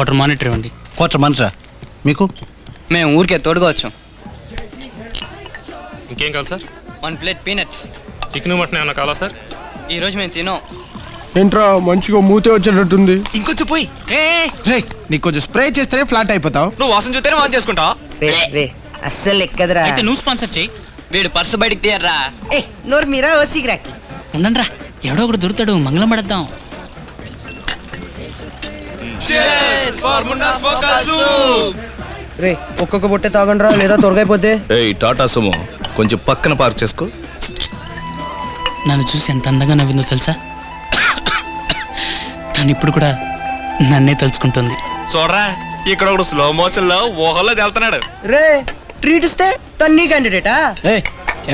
Quarter monitor ఇవ్వండి. Quarter మానిటరా? మీకు? మేము ఊరికే తోడుకోవచ్చు. ఇంకేం కావాలి sir? 1 plate peanuts. Chicken mutton ఏమన్నా కావాలా సార్? ఈరోజు మేము తినో. ఏంట్రా మంచిగా మూతే వచ్చేటట్టుంది. ఇంకొంచెం పోయి. నీకు కొంచెం స్ప్రే చేస్తేనే ఫ్లాట్ అయిపోతావు. నువ్వు వాసన చూస్తేనే వాసన చేసుకుంటావు. అస్సలు ఎక్కదరా. అయితే నువ్వు స్పాన్సర్ చేయి. వీడు పర్సు బయటికి తీయర్రా. నోరు మీరా ఓసిగ్రాకి ఉండండి రా, ఎవడో ఒకటి దొరుకుతాడు, మంగళం పడద్దాం. రే ఒక్కొక్క బొట్టే తాగండి రా, లేదా తొరగైపోతే. టాటా సుమో కొంచెం పక్కన పార్క్ చేసుకో. నన్ను చూసి ఎంత అందంగా నవ్విందో తెలుసా? తను ఇప్పుడు కూడా నన్నే తలుచుకుంటుంది. చూడరా, ఇక్కడ ఒకడు స్లో మోషన్ లో ఊహల్లో వెళ్తున్నాడు. రే ట్రీట్ ఇస్తే తన్ని క్యాండిడేటా?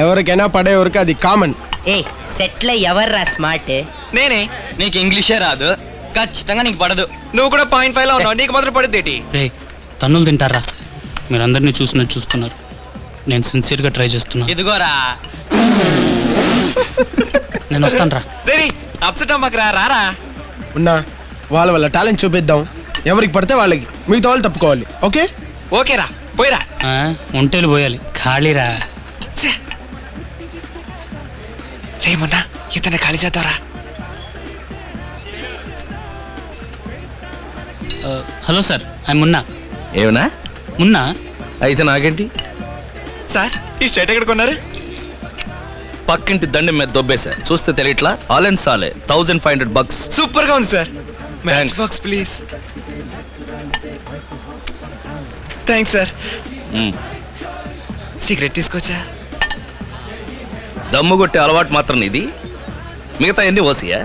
ఎవరికైనా పడేవరకు అది కామన్. సెట్ల ఎవర్రా స్మార్ట్? నేనే. నీకు ఇంగ్లీషే రాదు, ఖచ్చితంగా నీకు పడదు. నువ్వు కూడా 0.5 లో ఉన్నావు, నీకు మాత్రం పడుద్ది. రే తన్నులు తింటారా? మీరు అందరినీ చూసినట్టు చూస్తున్నారు. నేను సిన్సియర్గా ట్రై చేస్తున్నా. ఇదిగోరా, నేను వస్తాను రా. అప్సెట్ అమ్మకరా, రారా. ఉన్నా వాళ్ళ టాలెంట్ చూపిద్దాం. ఎవరికి పడితే వాళ్ళకి, మిగతా వాళ్ళు తప్పుకోవాలి. ఓకే ఓకేరా, పోయిరా. ఒంటేలు పోయాలి, ఖాళీరా. రేమన్నా ఇతను ఖాళీ చేద్దారా. Hello sir, I Munna. ఏమన్నా మున్నా? అయితే నాకేంటి సార్? ఈ షర్ట్ ఎక్కడ కొన్నారు? పక్కింటి దండం మీద దొబ్బేశా, చూస్తే తెలియట్లా. ఆల్ అండ్ సాలే $1500. సూపర్ గా ఉంది sir. Match box please. Thanks sir. Cigarette తీసుకొచ్చా? దమ్ము కొట్టే అలవాటు మాత్రం ఇది, మిగతా ఎన్ని ఓసియా?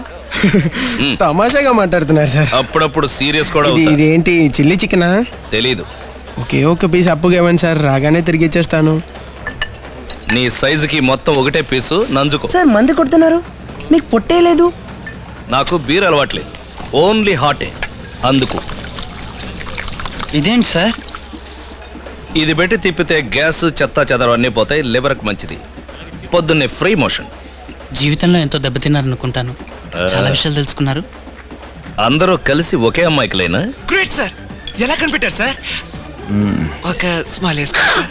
తమాషాగా మాట్లాడుతున్నారు సార్. అప్పుడప్పుడు సీరియస్ కూడా. ఇదేంటి చిల్లీ చికెనా? తెలీదు. ఒక పీస్ అప్పుగా ఇవ్వండి సార్, రాగానే తిరిగి ఇచ్చేస్తాను. నీ సైజుకి మొత్తం ఒకటే పీసు నంజుకో. సార్ మంది కొడుతున్నారు, మీకు పొట్టే లేదు. నాకు బీర్ అలవాట్లేదు, ఓన్లీ హాటే, అందుకు. ఇదేంటి సార్? ఇది పెట్టి తిప్పితే గ్యాస్ చెత్త చెదరం అన్నీ పోతాయి, లివర్కి మంచిది. పొద్దున్నే ఫ్రీ మోషన్. జీవితంలో ఎంతో దెబ్బతిన్నారనుకుంటాను, చాలా విషయాలు తెలుసుకున్నారు. అందరూ కలిసి ఒకే అమ్మాయికిలేనా? Great sir. ఎలా కనిపెట్టారు సార్? ఒక స్మైల్ వేసుకోవచ్చా?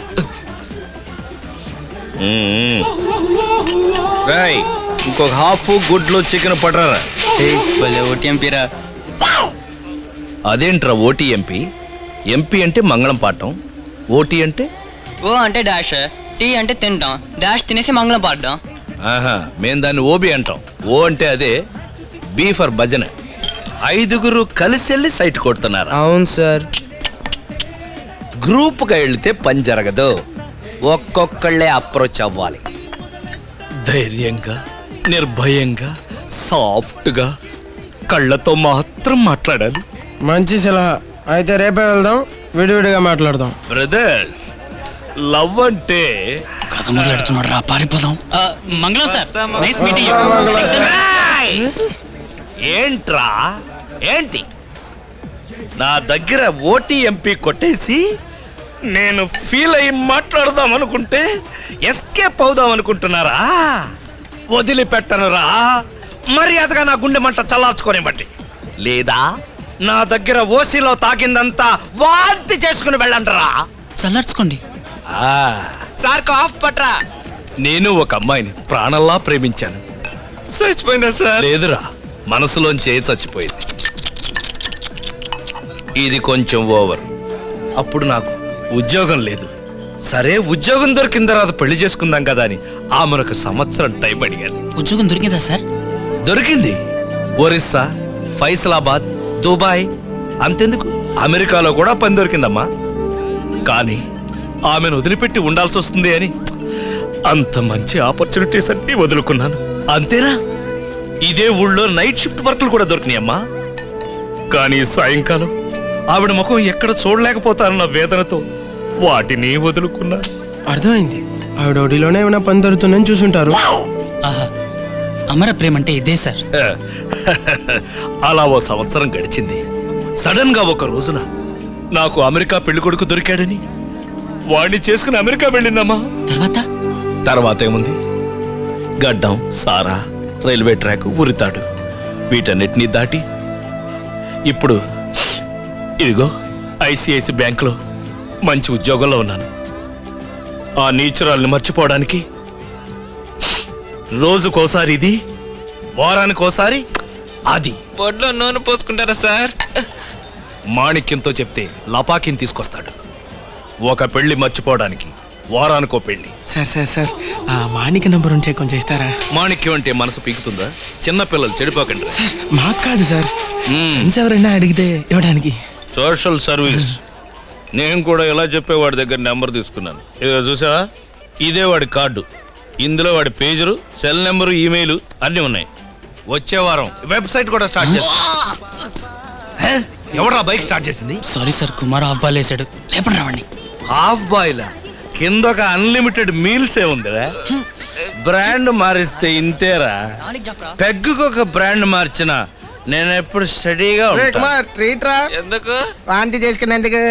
రాయ్, ఇంకొక హాఫ్ గుడ్లు చికెన్ పడరా. ఓటీఎంపీరా. అదేంట్రా ఓటీఎంపీ? ఎంపీ అంటే మంగళం పాడటం, ఓటీ అంటే? ఓ అంటే డాష్, టీ అంటే తింటాం, డాష్ తినేసి మంగళం పాడడం. ఆహా, మేము దాన్ని ఓబీ అంటాం. ఓ అంటే అదే, బీ ఫర్ భజన. 5గురు కలిసి వెళ్ళి సైట్ కొడుతున్నారు. అవును సార్. గ్రూప్గా వెళితే పని జరగదు, ఒక్కొక్కళ్ళే అప్రోచ్ అవ్వాలి. ధైర్యంగా, నిర్భయంగా, సాఫ్ట్గా, కళ్ళతో మాత్రం మాట్లాడాలి. మంచి సలహా. అయితే రేపే వెళ్దాం, విడివిడిగా మాట్లాడదాం. బ్రదర్స్, లవ్ అంటే కథ మొదలెడుతున్నాడు రా, పారిపోదాం. మంగళం సార్, నైస్ మీటింగ్. ఏంట్రా ఏంటి? నా దగ్గర ఓటీఎంపీ కొట్టేసి నేను ఫీల్ అయ్యి మాట్లాడదాం అనుకుంటే ఎస్కేప్ అవుదాం అనుకుంటున్నారా? వదిలిపెట్టనురా, మర్యాదగా నా గుండె మంట చల్లార్చుకోనివ్వండి. లేదా నా దగ్గర ఓసీలో తాకిందంతా వాంతి చేసుకుని వెళ్ళంటారా? చల్లార్చుకోండి. సార్ కాఫ్ పట్రా. నేను ఒక అమ్మాయిని ప్రాణంలా ప్రేమించాను. చచ్చిపోయిందా సార్? లేదురా, మనసులోంచే చచ్చిపోయింది. ఇది కొంచెం ఓవర్. అప్పుడు నాకు ఉద్యోగం లేదు. సరే, ఉద్యోగం దొరికిన తర్వాత పెళ్లి చేసుకుందాం కదా అని ఆమెకు సంవత్సరం టైం అడిగాను. ఉద్యోగం దొరికిందా సార్? దొరికింది. ఒరిస్సా, ఫైసలాబాద్, దుబాయ్, అంతెందుకు అమెరికాలో కూడా పని దొరికిందమ్మా. కానీ ఆమెను వదిలిపెట్టి ఉండాల్సి వస్తుంది అని అంత మంచి ఆపర్చునిటీస్ అన్ని వదులుకున్నాను. అంతేనా, ఇదే ఊళ్ళో నైట్ షిఫ్ట్ వర్క్లు కూడా దొరికినాయమ్మా. కానీ సాయంకాలం ఆవిడ ముఖం ఎక్కడ చూడలేకపోతానన్న వేదనతో వాటిని వదులుకున్నా. అర్థమైంది, ఆవిడ ఒడిలోనే ఏమైనా పని దొరుకుతుందని చూసుంటారు. ఆహా, అమర ప్రేమ అంటే ఇదే సార్. అలా ఓ సంవత్సరం గడిచింది. సడన్ గా ఒక రోజున నాకు అమెరికా పెళ్లి కొడుకు దొరికాడని వాడిని చేసుకుని అమెరికా వెళ్ళిందమ్మా. తర్వాత ఏముంది, గడ్డం, సారా, రైల్వే ట్రాక్, ఉరితాడు, వీటన్నిటినీ దాటి ఇదిగో ఐసిఐసి బ్యాంకులో మంచి ఉద్యోగంలో ఉన్నాను. ఆ నీచురాల్ని మర్చిపోవడానికి రోజుకోసారి ఇది, వారానికోసారి అది. పొడ్లో నూనె పోసుకుంటారా సార్? మాణిక్యంతో చెప్తే లపాకిని తీసుకొస్తాడు. ఒక పెళ్లి మర్చిపోవడానికి వారానికో పెళ్లి. సార్ సార్ సార్ ఆ మాణిక నంబర్ ఉంటే కొంచెం ఇస్తారా? మాణిక్యం అంటే మనసు పీకుతుందా? చిన్నపిల్లలు చెడిపోకండి. సార్ మాకు కాదు సార్, ఫ్రెండ్స్ ఎవరైనా అడిగితే ఇవ్వడానికి. Social service. నేను కూడా ఇలా చెప్పేవాడి దగ్గర నెంబర్ తీసుకున్నాను. ఇదిగో చూసావా, ఇదే వాడి కార్డు. ఇందులో వాడి పేజరు, సెల్ నెంబరు, ఈమెయిల్ అన్నీ ఉన్నాయి. వచ్చే వారం వెబ్సైట్ కూడా స్టార్ట్ చేస్తా. ఎవరా బైక్ స్టార్ట్ చేసింది? Sorry sir, Kumar half ball వేసాడు. లేపండి రావండి. హాఫ్ బాయిల్ కింద ఒక అన్లిమిటెడ్ మీల్స్ ఏ ఉందిరా. బ్రాండ్ మారిస్తే ఇంతేరా. పెగ్గుకు ఒక బ్రాండ్ మార్చిన నేను ఎప్పుడు స్టడీగా ట్రీట్ రా. ఎందుకు? వాంతి చేసుకునేందుకు.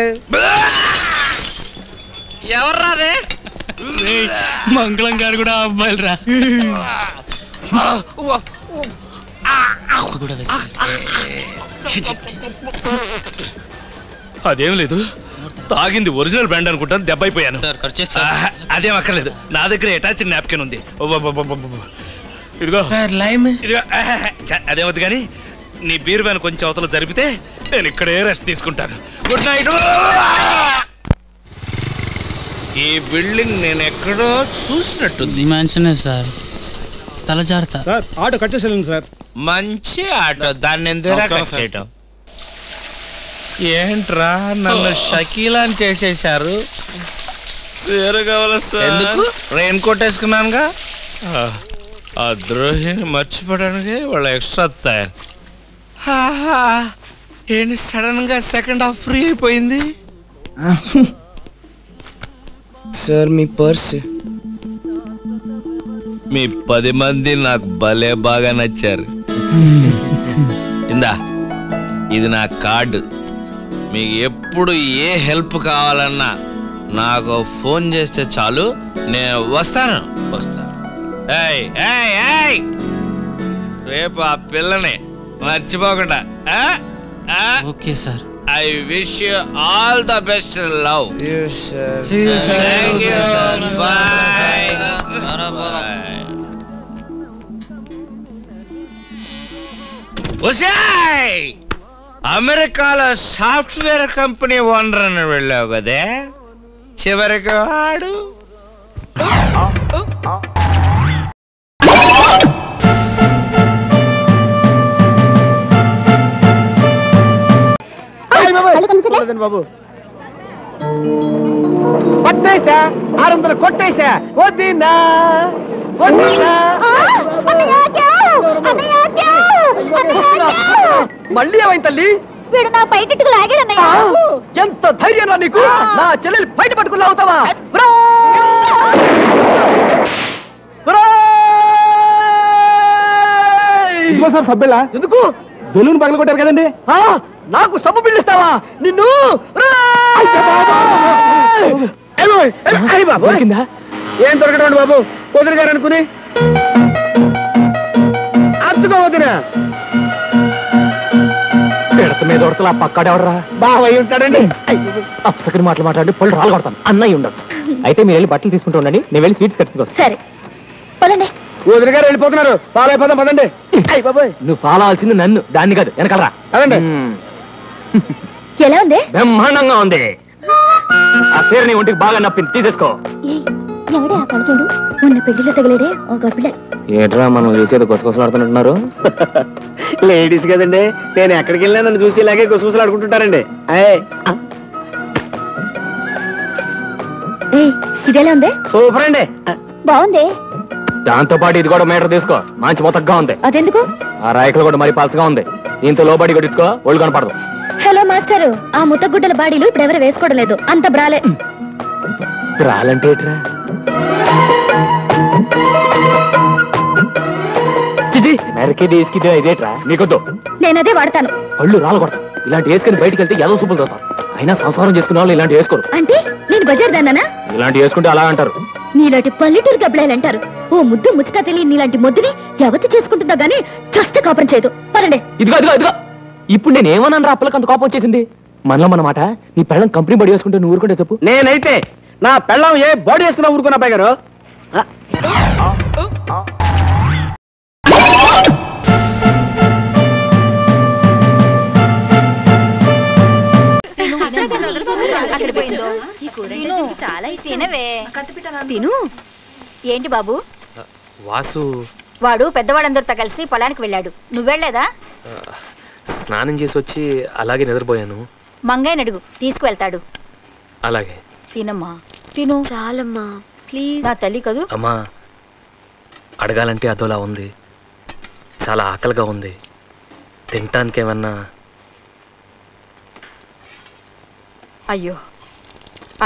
ఎవర్రాదే? మంగళం గారు కూడా హాఫ్ బాల్ రా. కూడా అదేం లేదు, తాగింది ఒరిజినల్ బ్రాండ్ అనుకుంటాను. దెబ్బ అయిపోయాను. అదేం అక్కర్లేదు, నా దగ్గర అటాచ్ నాప్కిన్ ఉంది. ఇదిగో లైమ్. ఇదిగో అదేమవుతుంది కానీ నీ బీర్ వ్యాన్ కొంచెం అవతల జరిపితే నేను ఇక్కడే రెస్ట్ తీసుకుంటాను. Good night. ఈ బిల్డింగ్ నేను ఎక్కడో చూసినట్టుంది. మ్యాన్షనే సార్, తల జాగ్రత్త. ఆటో కట్టేసాను సార్. మంచి ఆటో, దాన్ని ఎందుకు చేయటం? ఏంట్రా నన్ను షకీలాని చేసేశారు? ఎందుకు? రెయిన్ కోట్ వేసుకున్నానుగా. ఆ ద్రోహిని మర్చిపోవడానికి వాళ్ళ ఎక్స్ట్రా తయారు. ఏంటి సడన్ గా సెకండ్ హాఫ్ ఫ్రీ అయిపోయింది? సార్ మీ పర్స్. మీ 10 మంది నాకు భలే బాగా నచ్చారు. ఇందా, ఇది నా కార్డు. మీకు ఎప్పుడు ఏ హెల్ప్ కావాలన్నా నాకు ఫోన్ చేస్తే చాలు, నేను వస్తాను. ఏయ్ ఏయ్ ఏయ్, రేపు ఆ పిల్లని మర్చిపోకుండా. Okay sir. I wish you all the best love. Thank you. Bye. అమెరికాలో సాఫ్ట్వేర్ కంపెనీ ఓనర్ అని వెళ్ళావు కదే, చివరికి వాడు బాబు కొట్టేసా, 600 కొట్టేసా. వద్దినా మళ్ళీ ఏమైంది తల్లి? వీడు నా పైకెట్టుకు లాగాడన్నయ్య. ఎంత ధైర్యం నీకు? నా చెల్లెలు బయట పట్టుకుని లాగుతావా? సార్ సబ్బెలా ఎందుకు? బెలూన్ పగల కొట్టారు కదండి. నాకు సబ్బు పిల్లిస్తావా నిన్ను? ఏం దొరకడం బాబు, వదిన గారు అనుకుని అందుకో వదిన. పిడత మీద ఉడతలు ఆ పక్కాడెవడరా? బాగా అయి ఉంటాడండి. అప్సకరి మాటలు మాట్లాడి పళ్ళు రాలు కొడతాను. అన్నయ్య ఉండొచ్చు. అయితే మీరు వెళ్ళి బట్టలు తీసుకుంటూ ఉండండి, నేను వెళ్ళి స్వీట్స్ కట్టుకోవచ్చు. సరే పదండి. వదిన గారు వెళ్ళిపోతున్నారు, ఫాలో అయిపోదాం పదండి. అయ్యి బాబాయ్, నువ్వు ఫాలో అవ్వాల్సింది నన్ను, దాన్ని కాదు. వెనకలరా. అదండి. ఎలా ఉంది? బ్రహ్మాండంగా ఉంది. ఆ చీర నీ ఒంటికి బాగా నప్పింది, తీసేసుకో. ఎవడే ఆ కళచుండు? మొన్న పెళ్లిలో తగిలేడే ఒక పిల్ల. ఏట్రా మనం చూసేది గుసగుసలాడుతున్నట్టున్నారు? లేడీస్ కదండి, నేను ఎక్కడికి వెళ్ళినా నన్ను చూసి ఇలాగే గుసగుసలు ఆడుకుంటుంటారండి. ఇదెలా ఉంది? సూపర్ అండి. బాగుంది. దాంతో పాటు ఇది కూడా మీటర్ తీసుకో, మంచి మొత్తగా ఉంది. అదెందుకు? ఆ రాయకలు కూడా మరి పలసగా ఉంది, దీంతో లోబడి కొట్టించుకో, ఒళ్ళు కనపడదు. హలో మాస్టర్, ఆ ముత్తగుడ్డల బాడీలు ఇప్పుడు ఎవరు వేసుకోవడం లేదు, అంత బ్రాలే. బ్రాలంటే ఏట్రా? ఇదేట్రా నీకొద్దు. నేనదే వాడతాను. పళ్ళు రాలు కొడతాం. ఇలాంటి వేసుకుని బయటికి వెళ్తే ఏదో సూపులు తోతారు. అయినా సంసారం చేసుకునే వాళ్ళు ఇలాంటి వేసుకోరు. అంటే నేను బజార్ దానా? ఇలాంటి వేసుకుంటే అలా అంటారు. నీలాంటి పల్లెటూరు గబ్బలాయలు అంటారు. ఓ ముద్దు ముచ్చట తెలియని నీలాంటి ముద్దుని ఎవతి చేసుకుంటుందో గానీ చస్తే కాపం చేయదు. పదండి. ఇదిగో ఇదిగో ఇదిగో, ఇప్పుడు నేను ఏమన్నాను రా? అప్పలకి అంత కోపం వచ్చేసింది. మనలో మన మాట, నీ పెళ్ళం కంపెనీ బడి వేసుకుంటే నువ్వు ఊరుకుంటే చెప్పు. నేనైతే నా పెళ్ళం ఏ బాడీ వేసుకున్నా ఊరుకున్నా అబ్బాయి గారు. తిను. ఏంటి బాబు? వాసు వాడు పెద్దవాడందరితో కలిసి పొలానికి వెళ్ళాడు. నువ్వెళ్ళలేదా? స్నానం చేసి వచ్చి అలాగే నిద్రపోయాను. మంగయ్యని అడుగు, తీసుకువెళ్తాడు. అలాగే. తినమ్మా, తిను. చాలమ్మా ప్లీజ్. నా తల్లి కదూ. అమ్మా, అడగాలంటే అదోలా ఉంది. చాలా ఆకలిగా ఉంది. తినటానికి ఏమన్నా? అయ్యో,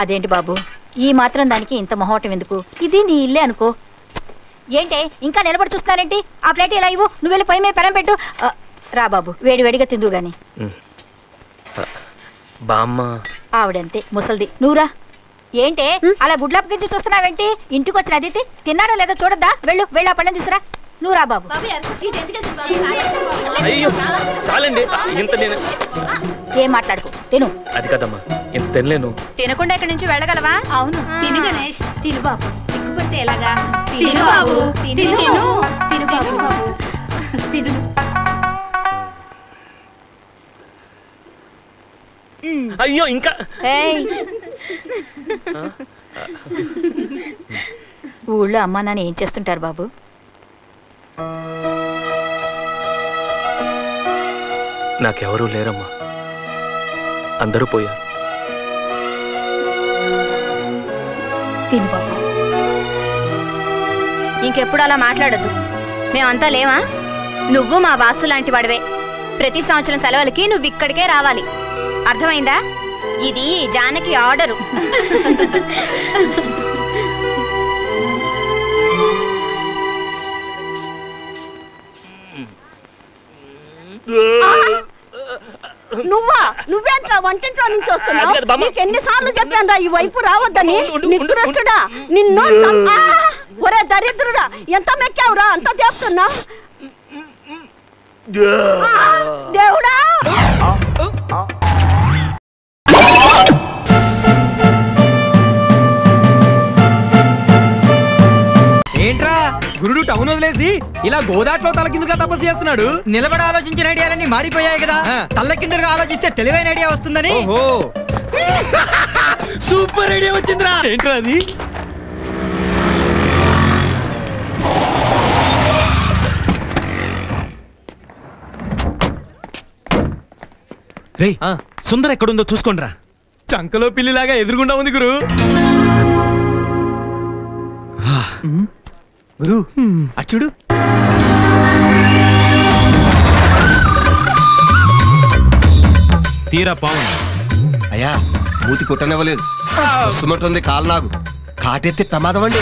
అదేంటి బాబు, ఈ మాత్రం దానికి ఇంత మొహోటం ఎందుకు? ఇది నీ ఇల్లే అనుకో. ఏంటే ఇంకా నిలబడి చూస్తున్నారేంటి? ఆ ప్లేట్ ఇలా ఇవ్వు. నువ్వు వెళ్ళి పొయ్యి మీద పెరం పెట్టు. రా బాబు, వేడి వేడిగా తిందువు గాని. బామ్మ ఆవిడంతే ముసల్ది. నువ్వురా. ఏంటే అలా గుడ్లప్పగించి చూస్తున్నావేంటి? ఇంటికి వచ్చిన అదితి తిన్నాడో లేదో చూడద్దా? వెళ్ళు, వెళ్ళి ఆ పళ్ళని తీసురా. నువ్వు రా బాబు. ఏం మాట్లాడుకో, తిను. అది కదమ్మా, ఇంత తినలేను. తినకుండా ఇక్కడి నుంచి వెళ్ళగలవా? అవును, తిను గణేష్. తిను బాబు, సిగ్గుపడితే ఎలాగా? తిను బాబు, తిను తిను బాబు, తిను. అయ్యో, ఇంకా ఊళ్ళో అమ్మా నాన్న ఏం చేస్తుంటారు బాబు? నాకెవరూ లేరమ్మా, అందరూ పోయారు. తిను బాబు. ఇంకెప్పుడు అలా మాట్లాడద్దు. మేమంతా లేవా? నువ్వు మా వాసు లాంటి వాడివే. ప్రతి సంవత్సరం సెలవులకి నువ్వు ఇక్కడికే రావాలి. అర్థమైందా? ఇది జానకి ఆర్డరు. నువ్వా? నువ్వేంట్రా వంటింట్లో నుంచి వస్తున్నావు? నీకు ఎన్నిసార్లు చెప్పానురా ఈ వైపు రావద్దని? నిద్రస్తుడా నిన్ను. ఒరే దరిద్రుడా, ఎంత మెక్కావురా అంత చేస్తున్నా? దేవుడా! ఏంట్రా గురుడు టౌన్ వదిలేసి ఇలా గోదాట్లో తల కిందుగా తపస్సు చేస్తున్నాడు? నిలబడి ఆలోచించిన ఐడియాలన్నీ మారిపోయాయి కదా. తల్ల కిందగా ఆలోచిస్తే తెలివైన ఐడియా వస్తుందని. సూపర్ ఐడియా వచ్చిందిరా. ఏంట్రా అది? రే, సుందర ఎక్కడుందో చూసుకోండిరా. చంకలో పిల్లిలాగా ఎదురుగుండా ఉంది గురు. గురు అచ్చుడు. తీరా పావును అయ్యా, మూతి కొట్టనివ్వలేదు. సుమంటుంది కాలు నాకు కాటెత్తే ప్రమాదం అండి.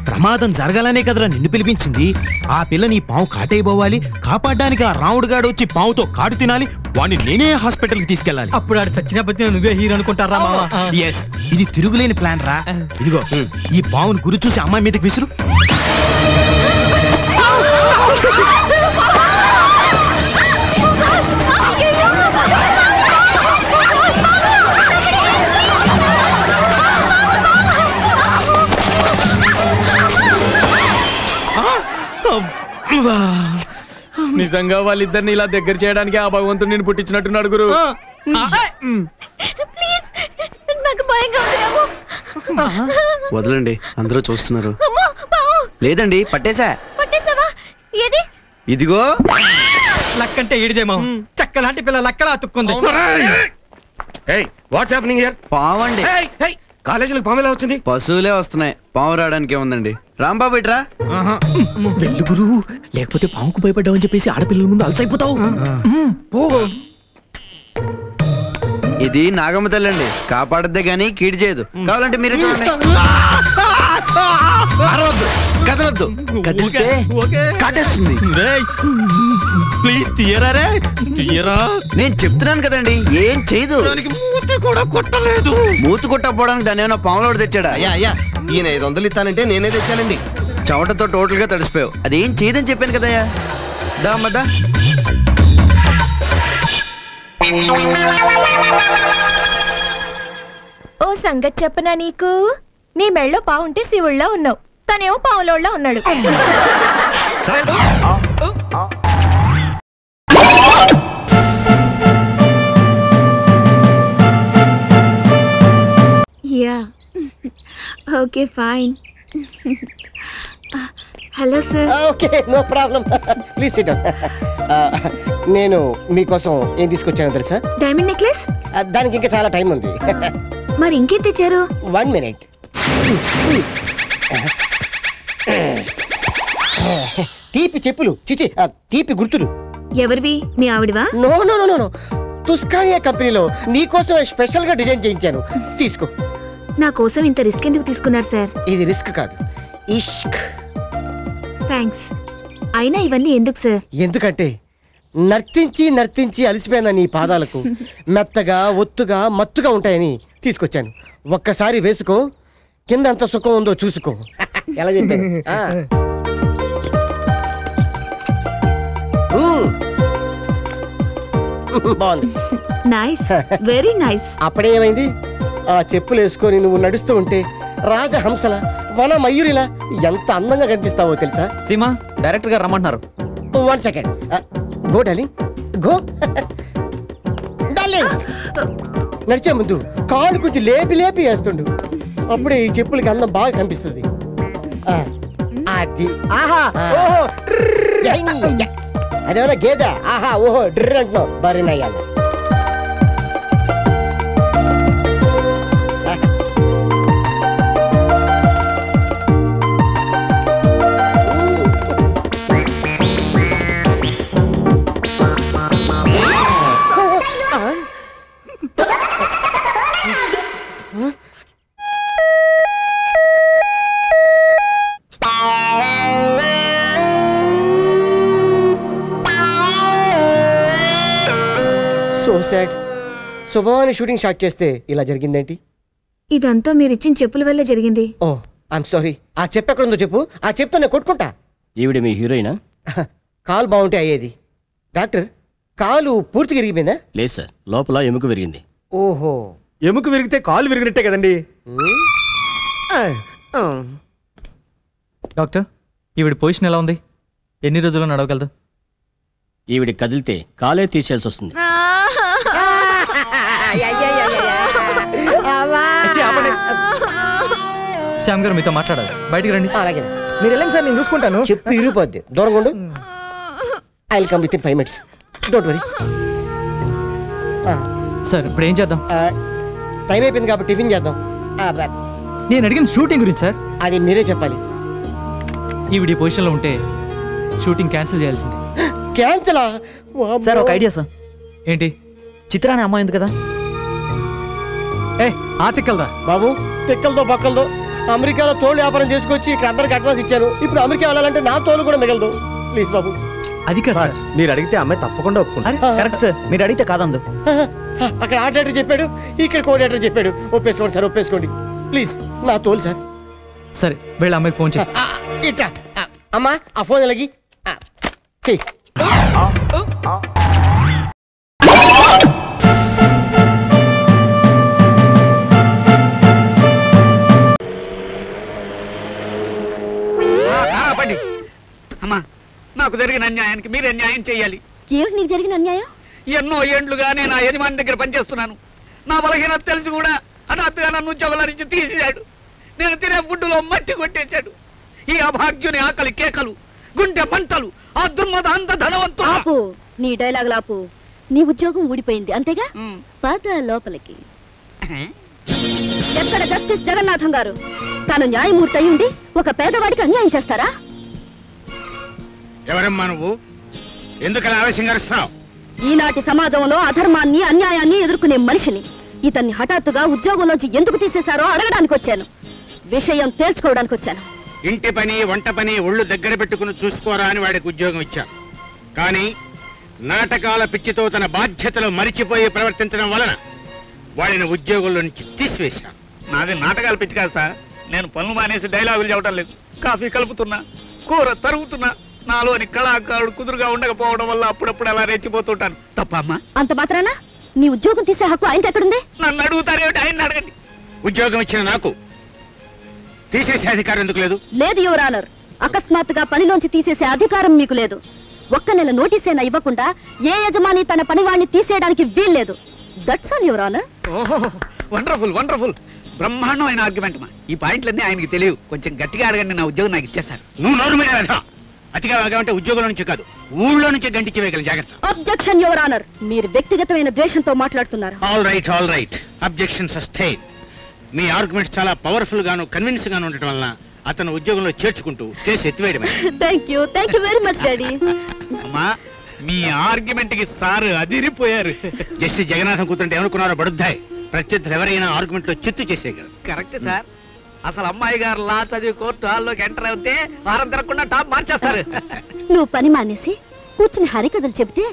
ప్రమాదం జరగాలనే కదరా నిన్ను పిలిపించింది. ఆ పిల్ల నీ పావు కాటైపోవాలి. కాపాడడానికి ఆ రాముడు గాడు వచ్చి పావుతో కాటు తినాలి. వాడిని నేనే హాస్పిటల్ కి తీసుకెళ్ళాలి. అప్పుడు ఆడు చచ్చినప్పటి నువ్వే హీరో అనుకుంటారా? ఇది తిరుగులేని ప్లాన్ రా. ఇదిగో ఈ పావును గురి చూసి అమ్మాయి మీదకి విసురు. నిజంగా వాళ్ళిద్దరిని ఇలా దగ్గర చేయడానికి ఆ భగవంతుడు నేను పుట్టించినట్టున్నాడు గురు. వదలండి, అందరూ చూస్తున్నారు. లేదండి, పట్టేశా. ఇదిగో లక్కంటే ఏడిదేమో. చక్కలాంటి పిల్ల లక్కలా అతుక్కుంది. What's happening here? పావండి. కాలేజీలకు పాము ఎలా వచ్చింది? పశువులే వస్తున్నాయి, పాము రావడానికి ఉందండి. రాంబాబు ఇట్రా. వెళ్ళు గురు, లేకపోతే పాముకు భయపడ్డావని చెప్పేసి ఆడపిల్లల ముందు అలసైపోతావు. ఇది నాగమ్మ తల్లండి, కాపాడద్దే గానీ కీడు చేయదు. కావాలంటే మీరే చూడండి. కదలొద్దు, కదిలితే కాటేస్తుంది. ప్లీజ్ తీయరా రే, తీయరా. నేను చెప్తున్నాను కదండి, ఏం చేయదు. మూతి కూడా కొట్టలేదు. మూతి కొట్టకపోవడానికి దాన్ని ఏమైనా పాములోడు తెచ్చాడా? అయ్యా ఈయన 500 ఇస్తానంటే నేనే తెచ్చానండి. చెమటతో టోటల్ గా తడిసిపోయావు. అదేం చేయదని చెప్పాను కదయ్యా. దా అమ్మదా. ఓ సంగతి చెప్పనా నీకు, నీ మెళ్ళో పావుంటే శివుళ్ళో ఉన్నావు, తనేమో పావులోళ్ళ ఉన్నాడు. Yeah okay fine. Hello sir. Okay no problem, please sit down. నేను మీకోసం ఏం తీసుకొచ్చానో తెలుసా? Diamond necklace. దానికి ఇంకా చాలా టైం ఉంది. మరి ఇంకేం తెచ్చారు? 1 minute. తీపి చెప్పులు, చిచి తీపి గుర్తులు. ఎవరివి? మీ ఆవిడవా? నో నో నో నో, తుస్కానియా కంపెనీలో నీకోసం స్పెషల్ గా డిజైన్ చేయించాను, తీసుకో. నా కోసం ఇంత రిస్క్ ఎందుకు తీసుకున్నారు సార్? ఇది రిస్క్ కాదు, ఇష్క్. థ్యాంక్స్. అయినా ఇవన్నీ ఎందుకు సార్? ఎందుకంటే నర్తించి నర్తించి అలసిపోయిన నీ పాదాలకు మెత్తగా ఒత్తుగా మత్తుగా ఉంటాయని తీసుకొచ్చాను. ఒక్కసారి వేసుకో, కింద అంత సుఖం ఉందో చూసుకో. ఎలా చెప్పాను? బాగుంది. Nice, very nice. అప్పుడే ఏమైంది? ఆ చెప్పులు వేసుకొని నువ్వు నడుస్తూ ఉంటే రాజహంసల వన మయూరిలా ఎంత అందంగా కనిపిస్తావో తెలుసా? సీమా డైరెక్టర్ గారు రమ్మంటున్నారు. 1 second. Go darling, go. Darling నడిచే ముందు కాళ్ళు కొంచెం లేపి లేపి వేస్తుండు, అప్పుడే ఈ చెప్పులకి అందం బాగా కనిపిస్తుంది. అది ఆహా ఓహో అదేమన్నా గేదె? ఆహా ఓహో డ్రిర్ అంటున్నావు, బరినయ్యాలి. శుభవాని షూటింగ్ స్టార్ట్ చేస్తే ఇలా జరిగిందేంటి? ఇదంతా మీరిచ్చిన చెప్పుల వల్ల జరిగింది. ఓ ఐఎమ్ సారీ. ఆ చెప్పు ఎక్కడుందో చెప్పు, ఆ చెప్తో నేను కొట్టుకుంటా. ఈవిడ మీ హీరోయినా? కాలు బాగుంటే అయ్యేది. డాక్టర్ కాలు పూర్తిగా విరిగిపోయిందా? లేదు సార్, లోపల ఎముక విరిగింది. ఓహో, ఎముక విరిగితే కాలు విరిగినట్టే కదండి. డాక్టర్ ఈవిడ పొజిషన్ ఎలా ఉంది? ఎన్ని రోజుల్లో నడవగలదు? ఈవిడ కదిలితే కాలే తీసేయాల్సి వస్తుంది. శ్యామ్ గారు మీతో మాట్లాడాలి, బయటికి రండి. అలాగే మీరు వెళ్ళండి సార్, నేను చూసుకుంటాను. చెప్పు ఇరిగిపోద్ది, దూరంగా ఉండు. I will come with in 5 minutes, don't worry. Sir ఇప్పుడు ఏం చేద్దాం? టైం అయిపోయింది కాబట్టి టిఫిన్ చేద్దాం. నేను అడిగింది షూటింగ్ గురించి సార్. అది మీరే చెప్పాలి. ఈవిడ ఈ పొజిషన్లో ఉంటే షూటింగ్ క్యాన్సిల్ చేయాల్సింది. క్యాన్సిలా? సార్ ఒక ఐడియా సార్. ఏంటి? చిత్రాన్ని అమ్మాయి ఉంది కదా? ఆ తిక్కలదా బాబు? తిక్కలతో పక్కలతో అమెరికాలో తోలు వ్యాపారం చేసుకొచ్చి ఇక్కడ అందరికి అడ్వాన్స్ ఇచ్చాను. ఇప్పుడు అమెరికా వెళ్ళాలంటే నా తోలు కూడా మిగలదు. ప్లీజ్ బాబు. అది కాదు సార్, మీరు అడిగితే అమ్మాయి తప్పకుండా ఒప్పుకుంటారు. కరెక్ట్ సార్, మీరు అడిగితే కాదందు. అక్కడ ఆ డైరెక్టర్ చెప్పాడు, ఇక్కడ కో డైరెక్టర్ చెప్పాడు. ఒప్పేసుకోండి సార్, ఒప్పేసుకోండి ప్లీజ్. నా తోలు సార్. సరే వెళ్ళి అమ్మాయికి ఫోన్ చేయి. ఇట్లా అమ్మా ఆ ఫోన్ ఎలాగి చెయ్యి. అమ్మా నాకు జరిగిన అన్యాయానికి మీరే న్యాయం చేయాలి. ఏమిటి నీకు జరిగిన అన్యాయం? ఎన్నో ఏండ్లుగా నేను ఆ యజమాని దగ్గర పనిచేస్తున్నాను. నా బలహీనత తెలిసి కూడా హఠాత్తుగా నన్ను ఉద్యోగాల నుంచి తీసేశాడు. నేను తినే ఫుడ్డులో మట్టి కొట్టేశాడు. ఈ అభాగ్యుని ఆకలి కేకలు, గుండె మంటలు, ఆ దుర్మద అంత ధనవంతుడు. ఆపు, నీ డైలాగ్ ఆపు. నీ ఉద్యోగం ఊడిపోయింది అంతేగా? పాత లోపలికి. ఎక్కడ జస్టిస్ జగన్నాథం గారు? తాను న్యాయమూర్తి అయి ఉండి ఒక పేదవాడికి అన్యాయం చేస్తారా? ఎవరమ్మా నువ్వు? ఎందుకలా ఆవేశంగా అరుస్తున్నావు? ఈనాటి సమాజంలో అధర్మాన్ని అన్యాయాన్ని ఎదుర్కొనే మనిషిని ఇతన్ని హఠాత్తుగా ఉద్యోగంలోంచి ఎందుకు తీసేశారో అడగడానికి వచ్చాను. విషయం తేల్చుకోవడానికి వచ్చాను. ఇంటి పని వంట పని ఒళ్ళు దగ్గర పెట్టుకుని చూసుకోరా అని వాడికి ఉద్యోగం ఇచ్చా. కానీ నాటకాల పిచ్చితో తన బాధ్యతలు మరిచిపోయి ప్రవర్తించడం వలన వాడిని ఉద్యోగంలో నుంచి తీసివేశా. నాది నాటకాల పిచ్చి కాదు సార్. నేను పనులు మానేసి డైలాగులు చెప్పడం లేదు. కాఫీ కలుపుతున్నా, కూర తరుగుతున్నా. నాలోని కళాకారుడు కుదురుగా ఉండకపోవడం వల్ల అప్పుడప్పుడు అలా రెచ్చిపోతుంటాను. తప్ప అమ్మా? అంత మాత్రాన నీ ఉద్యోగం తీసే హక్కు ఆయనకి ఎక్కడుంది? నన్ను అడుగుతారేమిటి? ఆయన అడగండి. ఉద్యోగం ఇచ్చిన నాకు తీసేసే అధికారం ఎందుకు లేదు? లేదు యువర్ ఆనర్. అకస్మాత్తుగా పనిలోంచి తీసేసే అధికారం మీకు లేదు. ఒక్క నెల నోటీసైనా ఇవ్వకుండా ఏ యజమాని తన పనివాణ్ణి తీసేయడానికి వీల్లేదు. That's all your honour. ఓహో వండర్ఫుల్ వండర్ఫుల్, బ్రహ్మాండమైన ఆర్గ్యుమెంట్ మా. ఈ పాయింట్లన్నీ ఆయనకి తెలియవు. కొంచెం గట్టిగా అడగండి, నా ఉద్యోగం నాకు ఇచ్చేశారు. నువ్వు నోరు మీద వెళ్తా. అతిగా వాగామంటే ఉద్యోగంలో నుంచి కాదు, ఊళ్ళో నుంచి గంటించి వేయగల జాగ్రత్త. Objection your honour. మీరు వ్యక్తిగతమైన ద్వేషంతో మాట్లాడుతున్నారు. All right objection sustain. మీ ఆర్గ్యుమెంట్స్ చాలా పవర్ఫుల్ గాను కన్విన్స్ గాను ఉండటం వలన అతను ఉద్యోగంలో చేర్చుకుంటూ కేసు ఎత్తివేయడమే. Thank you very much daddy. అమ్మా, మీ ఆర్గ్యుమెంట్ కి సార్ అదిరిపోయారు. జస్టిస్ జగన్నాథం కూతుంటే ఏమనుకున్నారో బడుద్దాయి. ప్రత్యర్థులు ఎవరైనా ఆర్గ్యుమెంట్ లో చిత్తు చేసేయగలరు. Correct sir. అసలు అమ్మాయి గారు లా చదివి కోర్టు హాల్లోకి ఎంటర్ అవుతే వారం తిరగకుండా టాప్ మార్చేస్తారు. నువ్వు పని మానేసి కూర్చుని హరికథలు చెబితే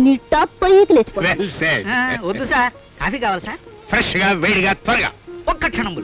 నీ టాప్ పైకి లేచిపోయి. వద్దు సార్, కాఫీ కావాలి సార్. ఫ్రెష్ గా వేడిగా త్వరగా. ఒక్క క్షణం.